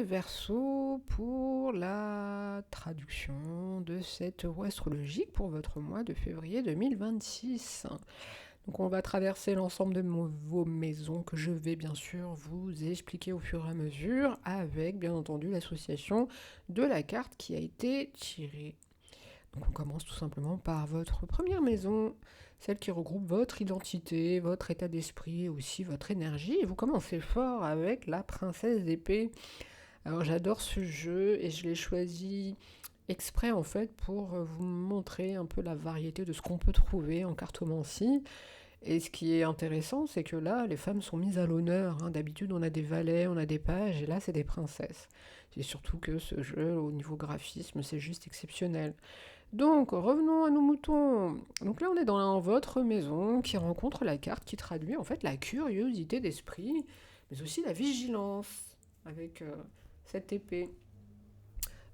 les Verseaux pour la traduction de cet euro astrologique pour votre mois de février 2026. Donc on va traverser l'ensemble de vos maisons que je vais bien sûr vous expliquer au fur et à mesure avec bien entendu l'association de la carte qui a été tirée. Donc on commence tout simplement par votre première maison, celle qui regroupe votre identité, votre état d'esprit et aussi votre énergie. Et vous commencez fort avec la princesse d'épée. Alors j'adore ce jeu et je l'ai choisi exprès en fait pour vous montrer un peu la variété de ce qu'on peut trouver en cartomancie. Et ce qui est intéressant, c'est que là, les femmes sont mises à l'honneur, hein. D'habitude, on a des valets, on a des pages, et là, c'est des princesses. Et surtout que ce jeu, au niveau graphisme, c'est juste exceptionnel. Donc, revenons à nos moutons. Donc là, on est dans votre maison qui rencontre la carte qui traduit en fait la curiosité d'esprit, mais aussi la vigilance avec cette épée.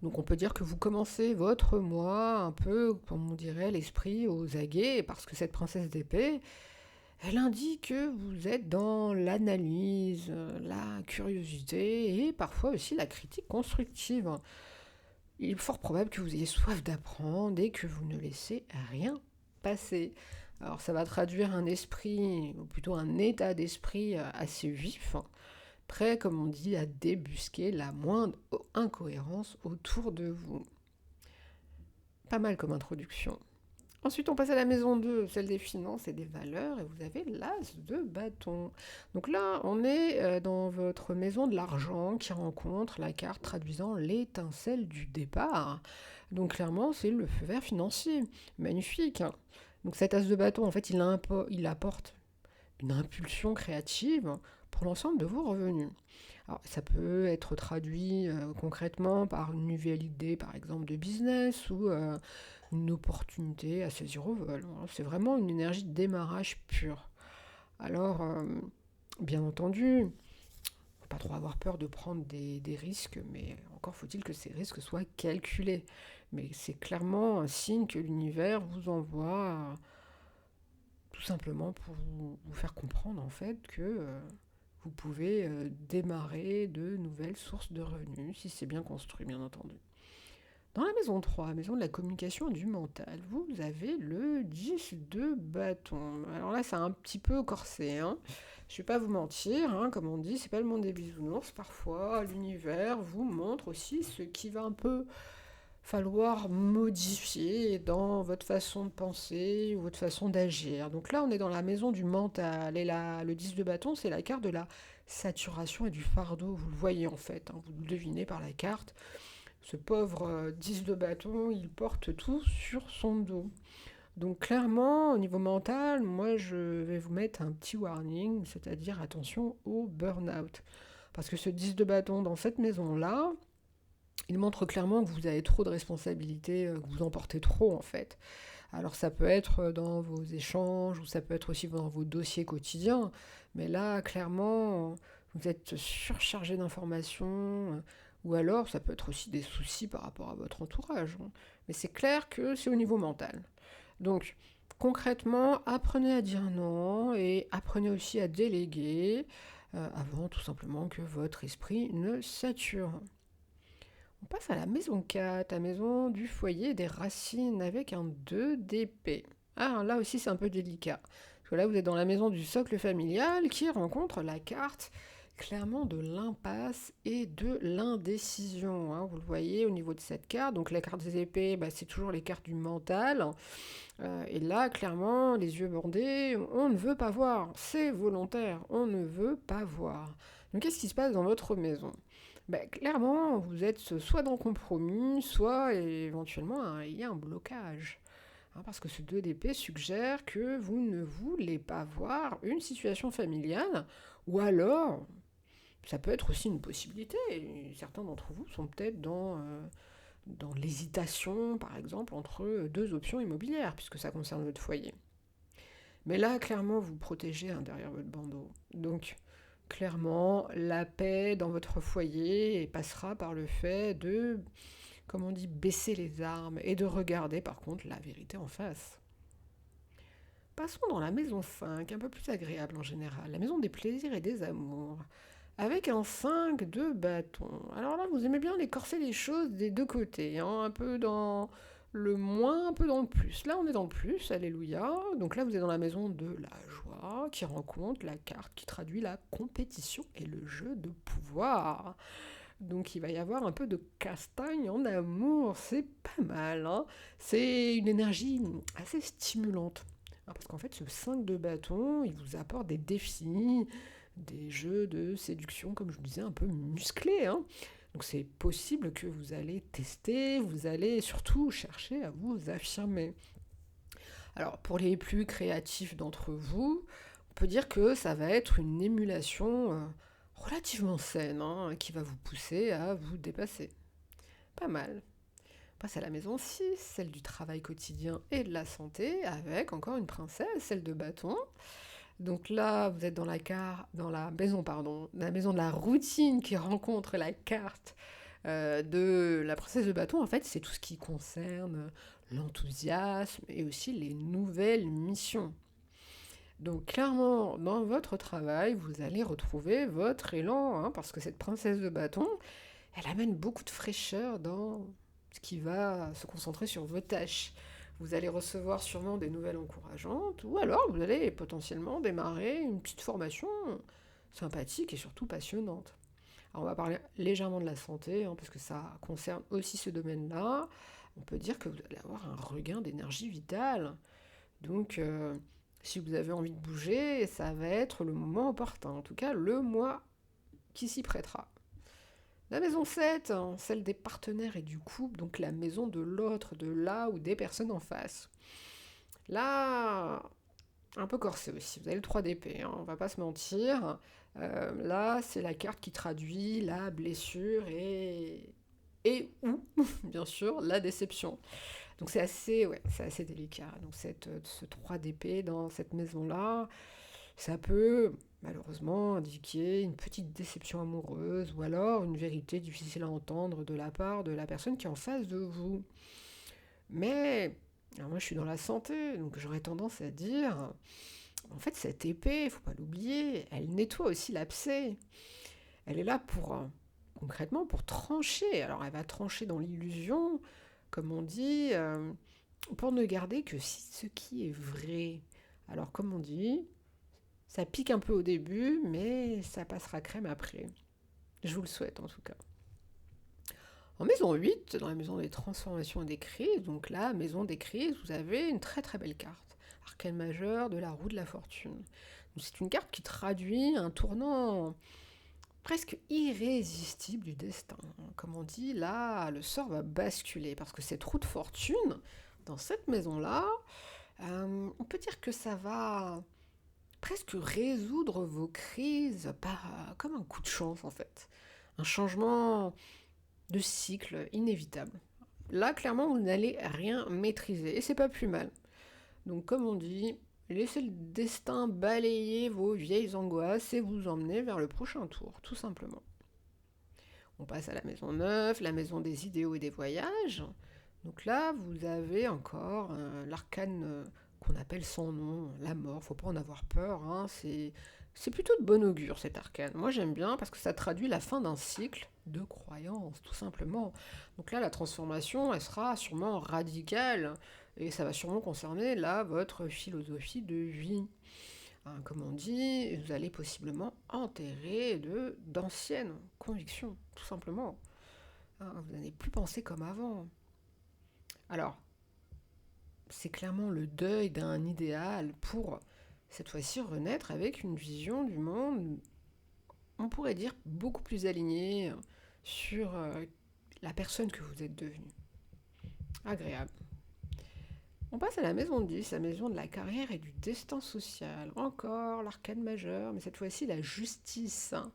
Donc on peut dire que vous commencez votre mois un peu, comme on dirait, l'esprit aux aguets, parce que cette princesse d'épée, elle indique que vous êtes dans l'analyse, la curiosité et parfois aussi la critique constructive. Il est fort probable que vous ayez soif d'apprendre et que vous ne laissez rien passer. Alors ça va traduire un esprit, ou plutôt un état d'esprit assez vif, prêt, comme on dit, à débusquer la moindre incohérence autour de vous. Pas mal comme introduction. Ensuite, on passe à la maison 2, celle des finances et des valeurs, et vous avez l'as de bâton. Donc là, on est dans votre maison de l'argent qui rencontre la carte traduisant l'étincelle du départ. Donc clairement, c'est le feu vert financier. Magnifique, hein. Donc cet as de bâton, en fait, il apporte une impulsion créative pour l'ensemble de vos revenus. Alors, ça peut être traduit concrètement par une nouvelle idée, par exemple, de business ou une opportunité à saisir au vol. Voilà, c'est vraiment une énergie de démarrage pure. Alors, bien entendu, il ne faut pas trop avoir peur de prendre des risques, mais encore faut-il que ces risques soient calculés. Mais c'est clairement un signe que l'univers vous envoie tout simplement pour vous faire comprendre en fait que vous pouvez démarrer de nouvelles sources de revenus, si c'est bien construit, bien entendu. Dans la maison 3, maison de la communication et du mental, vous avez le 10 de bâton. Alors là, c'est un petit peu corsé, hein. Je ne vais pas vous mentir, hein, comme on dit, c'est pas le monde des bisounours. Parfois, l'univers vous montre aussi ce qui va un peu falloir modifier dans votre façon de penser ou votre façon d'agir. Donc là, on est dans la maison du mental. Et là, le 10 de bâton, c'est la carte de la saturation et du fardeau. Vous le voyez en fait, hein, vous le devinez par la carte. Ce pauvre 10 de bâton, il porte tout sur son dos. Donc clairement, au niveau mental, moi je vais vous mettre un petit warning, c'est-à-dire attention au burn-out. Parce que ce 10 de bâton dans cette maison-là, il montre clairement que vous avez trop de responsabilités, que vous en portez trop en fait. Alors ça peut être dans vos échanges, ou ça peut être aussi dans vos dossiers quotidiens, mais là, clairement, vous êtes surchargé d'informations, ou alors ça peut être aussi des soucis par rapport à votre entourage, hein. Mais c'est clair que c'est au niveau mental. Donc, concrètement, apprenez à dire non et apprenez aussi à déléguer avant tout simplement que votre esprit ne sature. On passe à la maison 4, la maison du foyer des racines avec un 2 d'épée. Ah, là aussi c'est un peu délicat. Parce que là vous êtes dans la maison du socle familial qui rencontre la carte clairement de l'impasse et de l'indécision, hein. Vous le voyez au niveau de cette carte. Donc la carte des épées, bah, c'est toujours les cartes du mental. Et là, clairement, les yeux bandés, on ne veut pas voir. C'est volontaire, on ne veut pas voir. Donc qu'est-ce qui se passe dans votre maison? Ben, clairement, vous êtes soit dans le compromis, soit éventuellement il y a un blocage. Hein, parce que ce 2 d'épée suggère que vous ne voulez pas voir une situation familiale, ou alors, ça peut être aussi une possibilité. Et certains d'entre vous sont peut-être dans l'hésitation, par exemple, entre deux options immobilières, puisque ça concerne votre foyer. Mais là, clairement, vous protégez derrière votre bandeau. Donc, clairement, la paix dans votre foyer passera par le fait de, comme on dit, baisser les armes et de regarder par contre la vérité en face. Passons dans la maison 5, un peu plus agréable en général, la maison des plaisirs et des amours, avec un 5 de bâton. Alors là, vous aimez bien les corser les choses des deux côtés, hein, un peu dans le moins, un peu dans le plus. Là, on est dans le plus, alléluia. Donc là, vous êtes dans la maison de la joie, qui rencontre la carte qui traduit la compétition et le jeu de pouvoir. Donc il va y avoir un peu de castagne en amour, c'est pas mal, hein. C'est une énergie assez stimulante. Parce qu'en fait, ce 5 de bâton, il vous apporte des défis, des jeux de séduction, comme je vous disais, un peu musclés, hein. Donc c'est possible que vous allez tester, vous allez surtout chercher à vous affirmer. Alors pour les plus créatifs d'entre vous, on peut dire que ça va être une émulation relativement saine, hein, qui va vous pousser à vous dépasser. Pas mal. On passe à la maison 6, celle du travail quotidien et de la santé, avec encore une princesse, celle de bâton. Donc là, vous êtes dans la maison, pardon, la maison de la routine qui rencontre la carte de la princesse de bâton. En fait, c'est tout ce qui concerne l'enthousiasme et aussi les nouvelles missions. Donc clairement, dans votre travail, vous allez retrouver votre élan, hein, parce que cette princesse de bâton, elle amène beaucoup de fraîcheur dans ce qui va se concentrer sur vos tâches. Vous allez recevoir sûrement des nouvelles encourageantes, ou alors vous allez potentiellement démarrer une petite formation sympathique et surtout passionnante. Alors on va parler légèrement de la santé, hein, parce que ça concerne aussi ce domaine-là. On peut dire que vous allez avoir un regain d'énergie vitale. Donc, si vous avez envie de bouger, ça va être le moment opportun. En tout cas, le mois qui s'y prêtera. La maison 7, hein, celle des partenaires et du couple, donc la maison de l'autre, de là ou des personnes en face. Là, un peu corsé aussi. Vous avez le 3 d'épée, hein, on va pas se mentir. Là, c'est la carte qui traduit la blessure et ou, bien sûr, la déception. Donc c'est assez délicat. Donc ce 3 d'épée dans cette maison-là, ça peut malheureusement indiquer une petite déception amoureuse ou alors une vérité difficile à entendre de la part de la personne qui est en face de vous. Mais alors moi je suis dans la santé, donc j'aurais tendance à dire, en fait cette épée, il faut pas l'oublier, elle nettoie aussi l'abcès. Elle est là pour concrètement pour trancher. Alors elle va trancher dans l'illusion, comme on dit, pour ne garder que ce qui est vrai. Alors comme on dit, ça pique un peu au début, mais ça passera crème après. Je vous le souhaite en tout cas. En maison 8, dans la maison des transformations et des crises, donc là, maison des crises, vous avez une très très belle carte. Arcane majeur de la roue de la fortune. C'est une carte qui traduit un tournant presque irrésistible du destin. Comme on dit, là, le sort va basculer parce que cette roue de fortune, dans cette maison-là, on peut dire que ça va presque résoudre vos crises comme un coup de chance en fait. Un changement de cycle inévitable. Là, clairement, vous n'allez rien maîtriser et c'est pas plus mal. Donc, comme on dit, laissez le destin balayer vos vieilles angoisses et vous emmener vers le prochain tour, tout simplement. On passe à la maison 9, la maison des idéaux et des voyages. Donc là, vous avez encore l'arcane qu'on appelle sans nom, la mort. Faut pas en avoir peur, hein. C'est plutôt de bon augure cet arcane. Moi j'aime bien parce que ça traduit la fin d'un cycle de croyance, tout simplement. Donc là, la transformation, elle sera sûrement radicale et ça va sûrement concerner là votre philosophie de vie. Hein, comme on dit, vous allez possiblement enterrer d'anciennes convictions, tout simplement. Hein, vous n'allez plus penser comme avant. Alors, c'est clairement le deuil d'un idéal pour cette fois-ci renaître avec une vision du monde, on pourrait dire, beaucoup plus alignée sur la personne que vous êtes devenue. Agréable. On passe à la maison 10, la maison de la carrière et du destin social. Encore l'arcane majeur, mais cette fois-ci la justice. Hein.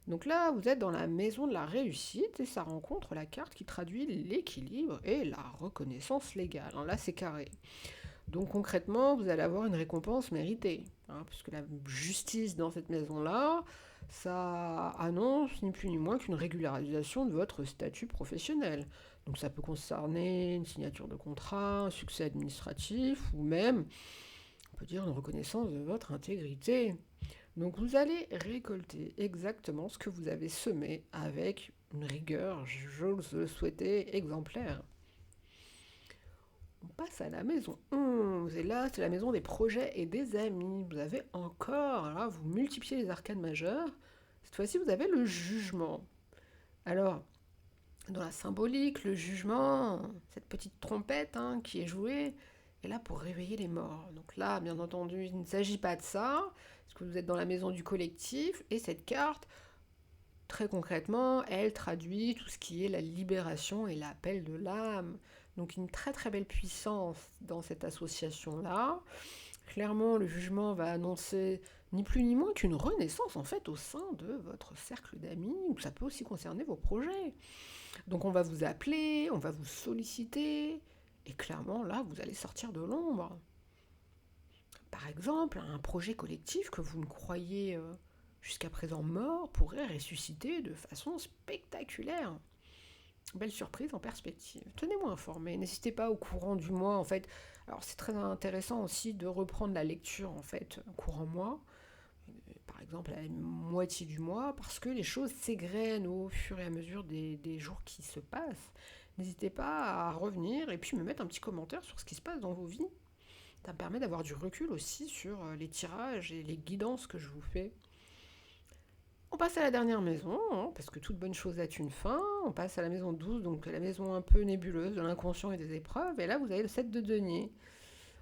Donc là, vous êtes dans la maison de la réussite et ça rencontre la carte qui traduit l'équilibre et la reconnaissance légale. Hein, là, c'est carré. Donc concrètement, vous allez avoir une récompense méritée, hein, puisque la justice dans cette maison-là, ça annonce ni plus ni moins qu'une régularisation de votre statut professionnel. Donc ça peut concerner une signature de contrat, un succès administratif, ou même, on peut dire, une reconnaissance de votre intégrité. Donc vous allez récolter exactement ce que vous avez semé avec une rigueur, j'ose le souhaiter, exemplaire. On passe à la maison 11, et là c'est la maison des projets et des amis. Vous avez encore, là vous multipliez les arcanes majeures, cette fois-ci vous avez le jugement. Alors, dans la symbolique, le jugement, cette petite trompette qui est jouée, est là pour réveiller les morts. Donc là, bien entendu, il ne s'agit pas de ça, parce que vous êtes dans la maison du collectif, et cette carte, très concrètement, elle traduit tout ce qui est la libération et l'appel de l'âme. Donc une très très belle puissance dans cette association-là. Clairement, le jugement va annoncer ni plus ni moins qu'une renaissance en fait au sein de votre cercle d'amis, ou ça peut aussi concerner vos projets. Donc on va vous appeler, on va vous solliciter, et clairement là, vous allez sortir de l'ombre. Par exemple, un projet collectif que vous ne croyez jusqu'à présent mort pourrait ressusciter de façon spectaculaire. Belle surprise en perspective. Tenez-moi informé, n'hésitez pas au courant du mois en fait. Alors c'est très intéressant aussi de reprendre la lecture en fait courant mois, par exemple à la moitié du mois, parce que les choses s'égrènent au fur et à mesure des jours qui se passent. N'hésitez pas à revenir et puis me mettre un petit commentaire sur ce qui se passe dans vos vies. Ça me permet d'avoir du recul aussi sur les tirages et les guidances que je vous fais. On passe à la dernière maison, parce que toute bonne chose a une fin. On passe à la maison 12, donc la maison un peu nébuleuse de l'inconscient et des épreuves. Et là, vous avez le 7 de denier.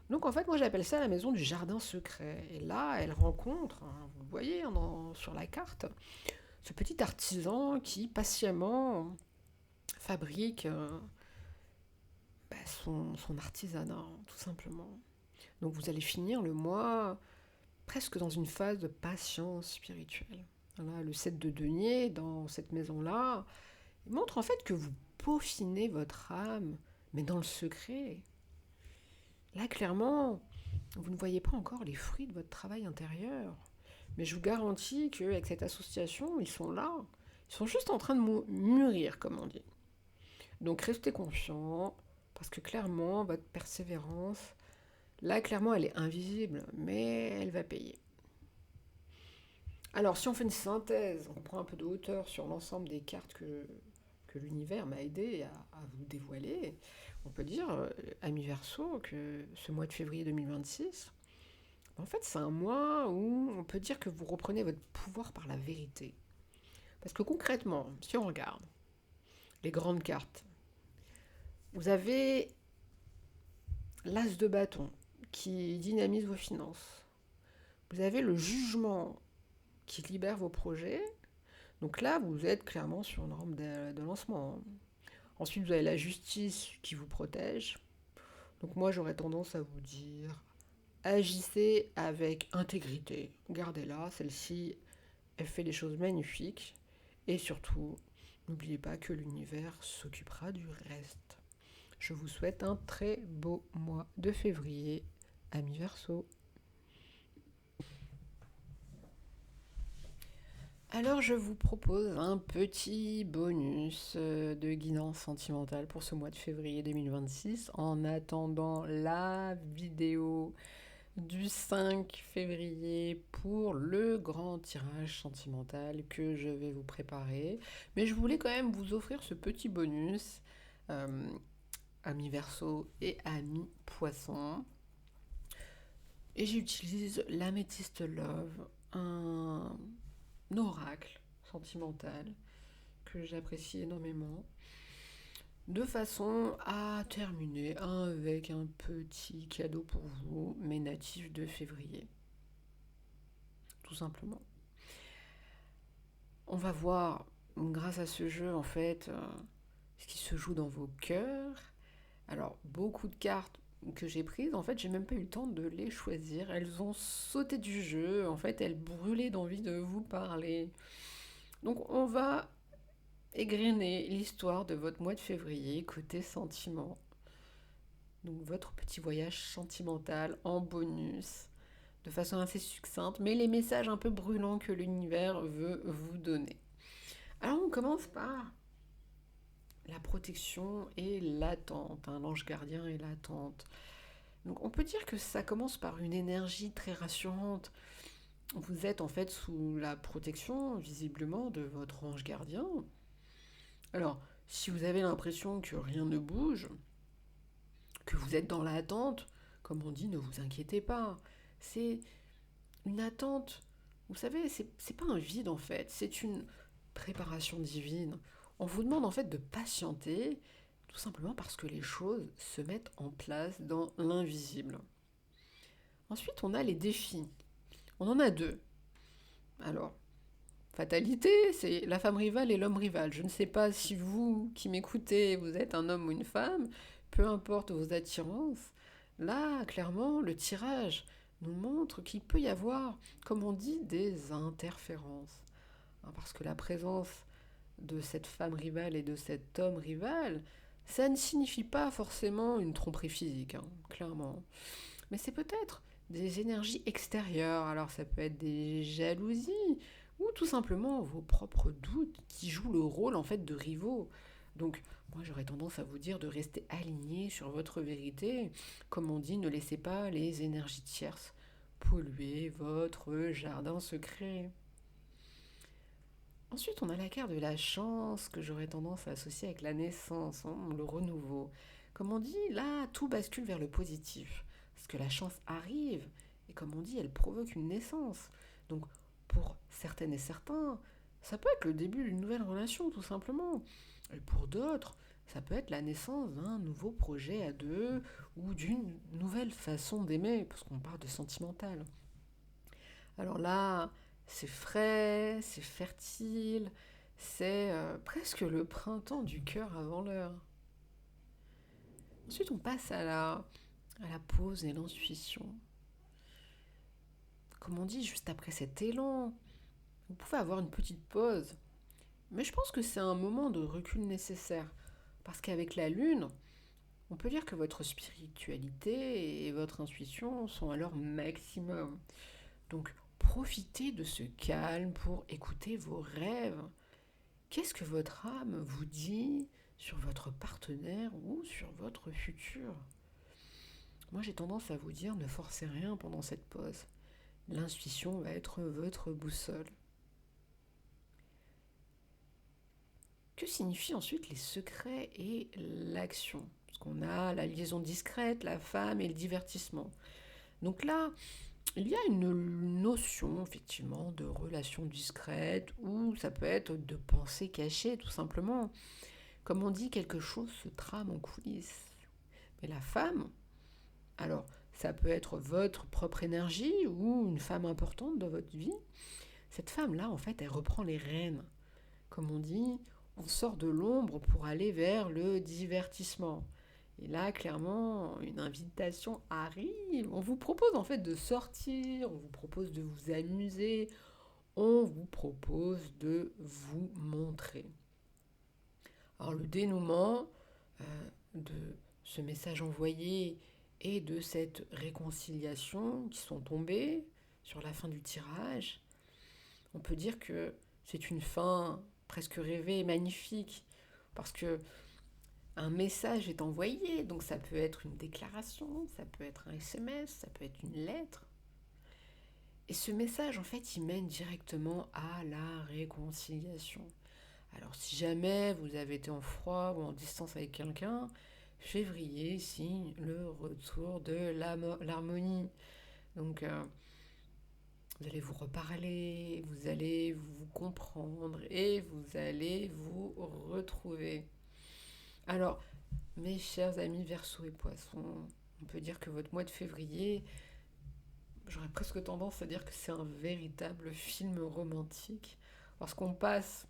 Donc en fait, moi j'appelle ça la maison du jardin secret. Et là, elle rencontre, vous le voyez sur la carte, ce petit artisan qui patiemment fabrique son artisanat, tout simplement. Donc vous allez finir le mois presque dans une phase de patience spirituelle. Voilà, le 7 de denier dans cette maison-là, il montre en fait que vous peaufinez votre âme, mais dans le secret. Là, clairement, vous ne voyez pas encore les fruits de votre travail intérieur. Mais je vous garantis qu'avec cette association, ils sont là. Ils sont juste en train de mûrir, comme on dit. Donc restez confiants, parce que clairement, votre persévérance, là, clairement, elle est invisible, mais elle va payer. Alors, si on fait une synthèse, on prend un peu de hauteur sur l'ensemble des cartes que l'univers m'a aidé à vous dévoiler, on peut dire, ami Verseau, que ce mois de février 2026, en fait, c'est un mois où on peut dire que vous reprenez votre pouvoir par la vérité. Parce que concrètement, si on regarde les grandes cartes, vous avez l'as de bâton qui dynamise vos finances. Vous avez le jugement qui libère vos projets. Donc là, vous êtes clairement sur une rampe de lancement. Ensuite, vous avez la justice qui vous protège. Donc moi, j'aurais tendance à vous dire, agissez avec intégrité. Gardez-la, celle-ci, elle fait des choses magnifiques. Et surtout, n'oubliez pas que l'univers s'occupera du reste. Je vous souhaite un très beau mois de février, amis Verseau. Alors je vous propose un petit bonus de guidance sentimentale pour ce mois de février 2026 en attendant la vidéo du 5 février pour le grand tirage sentimental que je vais vous préparer. Mais je voulais quand même vous offrir ce petit bonus, amis Verseau et amis Poisson. Et j'utilise l'améthyste Love, un oracle sentimental que j'apprécie énormément, de façon à terminer avec un petit cadeau pour vous, mes natifs de février. Tout simplement. On va voir, grâce à ce jeu, en fait, ce qui se joue dans vos cœurs. Alors, beaucoup de cartes que j'ai prises, en fait, j'ai même pas eu le temps de les choisir. Elles ont sauté du jeu, en fait, elles brûlaient d'envie de vous parler. Donc, on va égrener l'histoire de votre mois de février côté sentiment. Donc, votre petit voyage sentimental en bonus, de façon assez succincte, mais les messages un peu brûlants que l'univers veut vous donner. Alors, on commence par la protection et l'attente, l'ange gardien et l'attente. Donc on peut dire que ça commence par une énergie très rassurante. Vous êtes en fait sous la protection, visiblement, de votre ange gardien. Alors, si vous avez l'impression que rien ne bouge, que vous êtes dans l'attente, comme on dit, ne vous inquiétez pas. C'est une attente. Vous savez, c'est pas un vide en fait, c'est une préparation divine. On vous demande en fait de patienter, tout simplement parce que les choses se mettent en place dans l'invisible. Ensuite, on a les défis. On en a deux. Alors, fatalité, c'est la femme rivale et l'homme rival. Je ne sais pas si vous qui m'écoutez, vous êtes un homme ou une femme, peu importe vos attirances. Là, clairement, le tirage nous montre qu'il peut y avoir, comme on dit, des interférences. Parce que la présence de cette femme rivale et de cet homme rival, ça ne signifie pas forcément une tromperie physique, clairement. Mais c'est peut-être des énergies extérieures. Alors ça peut être des jalousies ou tout simplement vos propres doutes qui jouent le rôle en fait de rivaux. Donc moi j'aurais tendance à vous dire de rester aligné sur votre vérité. Comme on dit, ne laissez pas les énergies tierces polluer votre jardin secret. Ensuite, on a la carte de la chance que j'aurais tendance à associer avec la naissance, le renouveau. Comme on dit, là, tout bascule vers le positif. Parce que la chance arrive, et comme on dit, elle provoque une naissance. Donc, pour certaines et certains, ça peut être le début d'une nouvelle relation, tout simplement. Et pour d'autres, ça peut être la naissance d'un nouveau projet à deux ou d'une nouvelle façon d'aimer, parce qu'on parle de sentimental. Alors là, c'est frais, c'est fertile, c'est presque le printemps du cœur avant l'heure. Ensuite, on passe à la pause et l'intuition. Comme on dit, juste après cet élan, vous pouvez avoir une petite pause. Mais je pense que c'est un moment de recul nécessaire. Parce qu'avec la lune, on peut dire que votre spiritualité et votre intuition sont à leur maximum. Donc, profitez de ce calme pour écouter vos rêves. Qu'est-ce que votre âme vous dit sur votre partenaire ou sur votre futur? Moi, j'ai tendance à vous dire ne forcez rien pendant cette pause. L'intuition va être votre boussole. Que signifient ensuite les secrets et l'action? Parce qu'on a la liaison discrète, la femme et le divertissement. Donc là, il y a une notion effectivement de relation discrète ou ça peut être de pensée cachée tout simplement. Comme on dit, quelque chose se trame en coulisses. Mais la femme, alors ça peut être votre propre énergie ou une femme importante dans votre vie. Cette femme-là, en fait, elle reprend les rênes. Comme on dit, on sort de l'ombre pour aller vers le divertissement. Et là, clairement, une invitation arrive. On vous propose en fait de sortir, on vous propose de vous amuser, on vous propose de vous montrer. Alors le dénouement de ce message envoyé et de cette réconciliation qui sont tombées sur la fin du tirage, on peut dire que c'est une fin presque rêvée et magnifique parce que un message est envoyé, donc ça peut être une déclaration, ça peut être un SMS, ça peut être une lettre. Et ce message, en fait, il mène directement à la réconciliation. Alors si jamais vous avez été en froid ou en distance avec quelqu'un, février signe le retour de l'harmonie. Donc vous allez vous reparler, vous allez vous comprendre et vous allez vous retrouver. Alors, mes chers amis Verseau et Poissons, on peut dire que votre mois de février, j'aurais presque tendance à dire que c'est un véritable film romantique, parce qu'on passe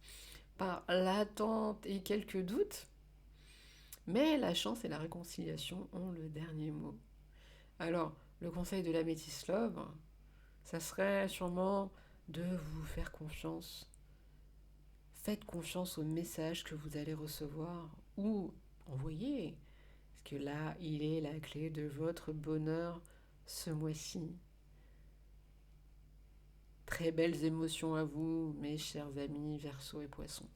par l'attente et quelques doutes, mais la chance et la réconciliation ont le dernier mot. Alors, le conseil de la Métis Love, ça serait sûrement de vous faire confiance. Faites confiance au message que vous allez recevoir ou envoyer. Parce que là, il est la clé de votre bonheur ce mois-ci. Très belles émotions à vous, mes chers amis Verseau et Poissons.